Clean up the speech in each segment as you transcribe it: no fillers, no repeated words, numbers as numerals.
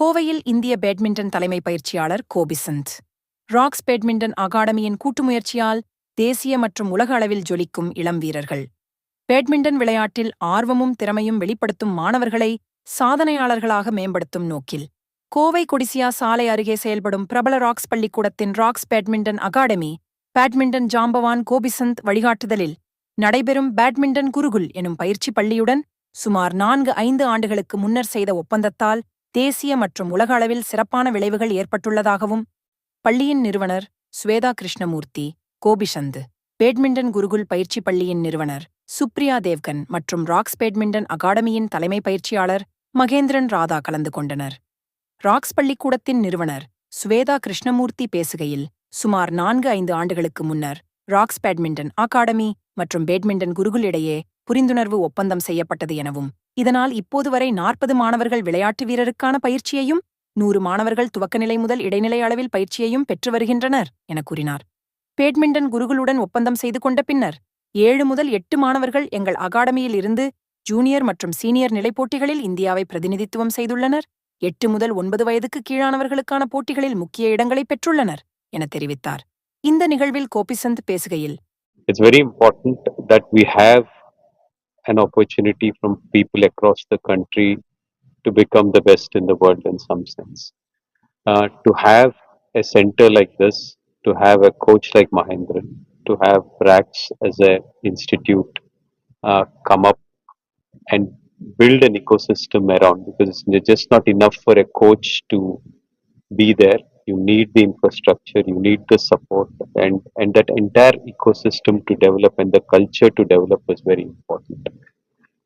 கோவையில் இந்திய பேட்மிண்டன் தலைமை பயிற்சியாளர் கோபிசந்த். ராக்ஸ் பேட்மிண்டன் அகாடமியின் கூட்டு முயற்சியால் தேசிய மற்றும் உலக அளவில் ஜொலிக்கும் இளம் வீரர்கள். பேட்மிண்டன் விளையாட்டில் ஆர்வமும் திறமையும் வெளிப்படுத்தும் மாணவர்களை சாதனையாளர்களாக மேம்படுத்தும் நோக்கில் கோவை கொடிசியா சாலை அருகே செயல்படும் பிரபல ராக்ஸ் பள்ளிக்கூடத்தின் ராக்ஸ் பேட்மிண்டன் அகாடமி பேட்மிண்டன் ஜாம்பவான் கோபிசந்த் வழிகாட்டுதலில் நடைபெறும் பேட்மிண்டன் குருகுல் எனும் பயிற்சி பள்ளியுடன் சுமார் 4-5 ஆண்டுகளுக்கு முன்னர் செய்த ஒப்பந்தத்தால் தேசிய மற்றும் உலக அளவில் சிறப்பான விளைவுகள் ஏற்பட்டுள்ளதாகவும் பள்ளியின் நிறுவனர் ஸ்வேதா கிருஷ்ணமூர்த்தி, கோபிசந்த், பேட்மிண்டன் குருகுல் பயிற்சி பள்ளியின் நிறுவனர் சுப்ரியா தேவ்கன் மற்றும் ராக்ஸ் பேட்மிண்டன் அகாடமியின் தலைமை பயிற்சியாளர் மகேந்திரன் ராதா கலந்து கொண்டனர். ராக்ஸ் பள்ளிக்கூடத்தின் நிறுவனர் ஸ்வேதா கிருஷ்ணமூர்த்தி பேசுகையில், சுமார் 4-5 ஆண்டுகளுக்கு முன்னர் ராக்ஸ் பேட்மிண்டன் அகாடமி மற்றும் பேட்மிண்டன் குருகுல் இடையே புரிந்துணர்வு ஒப்பந்தம் செய்யப்பட்டது எனவும், இதனால் இப்போது வரை 40 மாணவர்கள் விளையாட்டு வீரருக்கான பயிற்சியையும் 100 மாணவர்கள் துவக்கநிலை முதல் இடைநிலை அளவில் பயிற்சியையும் பெற்று வருகின்றனர் என கூறினார். பேட்மிண்டன் குருகுலுடன் ஒப்பந்தம் செய்து கொண்ட பின்னர் 7 முதல் 8 மாணவர்கள் எங்கள் அகாடமியில் இருந்து ஜூனியர் மற்றும் சீனியர் நிலைப்போட்டிகளில் இந்தியாவை பிரதிநிதித்துவம் செய்துள்ளனர். 8 முதல் 9 வயதுக்கு கீழானவர்களுக்கான போட்டிகளில் முக்கிய இடங்களை பெற்றுள்ளனர் என தெரிவித்தார். இந்த நிகழ்வில் கோபிசந்த் பேசுகையில், It's very important that we have an opportunity from people across the country to become the best in the world in some sense. To have a center like this, to have a coach like Mahendran, to have RACS as an institute come up and build an ecosystem around, because it's just not enough for a coach to be there. You need the infrastructure, you need the support, and that entire ecosystem to develop and the culture to develop is very important.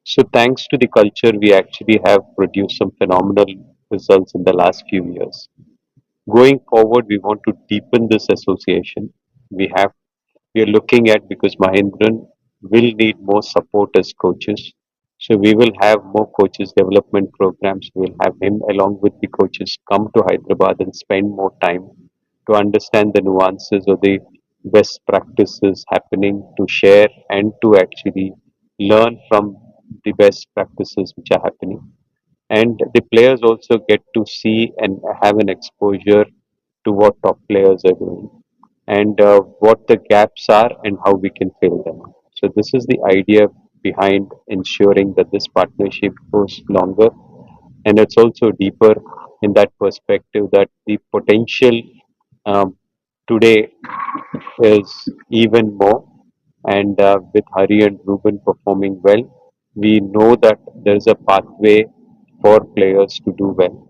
So thanks to the culture, we actually have produced some phenomenal results in the last few years. Going forward, we want to deepen this association. We are looking at, because Mahendran will need more support as coaches. So we will have more coaches development programs. We will have him along with the coaches come to Hyderabad and spend more time to understand the nuances or the best practices happening, to share and to actually learn from the best practices which are happening. And the players also get to see and have an exposure to what top players are doing, and what the gaps are and how we can fill them. So this is the idea behind ensuring that this partnership goes longer, and it's also deeper in that perspective that the potential um, today is even more. And with Hari and Ruben performing well, we know that there is a pathway for players to do well.